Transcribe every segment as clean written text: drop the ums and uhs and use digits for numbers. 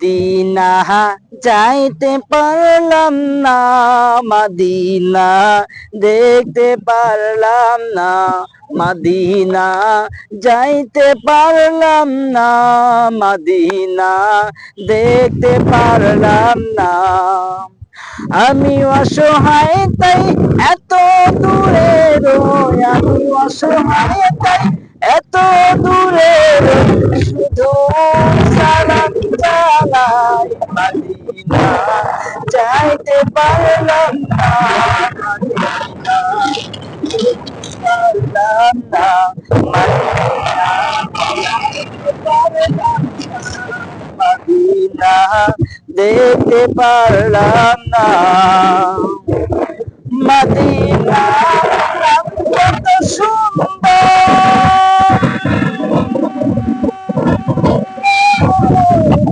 Medina যাইতে পারলাম না, মদিনা দেখতে পারলাম না, মদিনা যাইতে পারলাম না, মদিনা দেখতে পারলাম না। আমি অসহায় তাই এত দূরে রই, আমি অসহায় তাই এত দূরে রই, শুধু সালাম জানাই মদিনা যাইতে পারলাম না, মদিনা পারলাম না, মদিনা যাইতে পারলাম না, মদিনা দেখতে পারলাম না। মদিনা কত সুন্দর,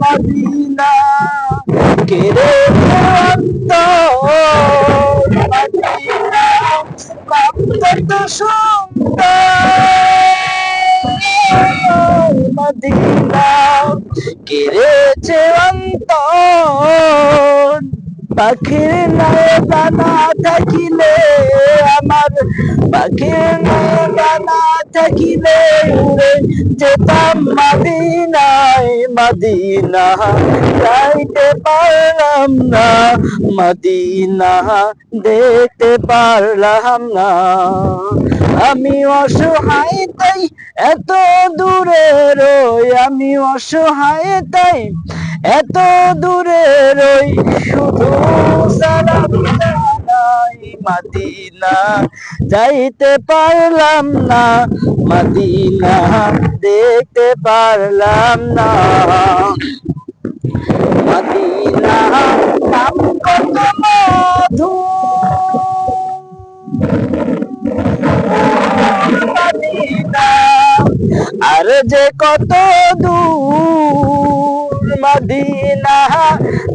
মদিনা কেড়ে অন্তর, মদিনা কত সুন্দর, মদিনা কেড়েছে অন্তর। পাখির নায়ে দানা থাকিলে আমার, পাখির নায়ে দানা থাকিলে উড়ে যেতাম মদিনায়, মদিনা যাইতে পারলাম না, মদিনা দেখতে পারলাম না। আমি অসহায় তাই এত দূরে রই, আমি অসহায় তাই এত দূরে রই, শুধু সালাম জানাই মদিনা যাইতে পারলাম না, মদিনা দেখতে পারলাম না। মদিনা নাম কত মধু, মদিনা আর যে কত দূর, মদিনা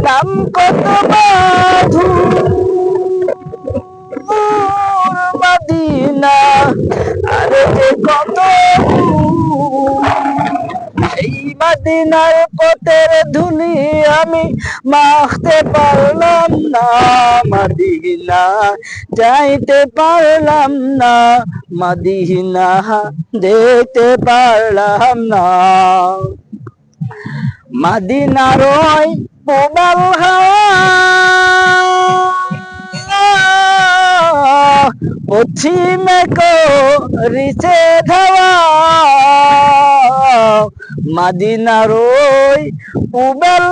নাম কত মধু, মদিনা আর যে কত দূর। এই মদিনার পথের ধুলি আমি মাখতে পারলাম না, মদিনা যাইতে পারলাম না, মদিনা দেখতে পারলাম না। মদিনার ওই প্রবল হাওয়া পশ্চিমে করিছে ধাওয়া, মদিনার ওই প্রবল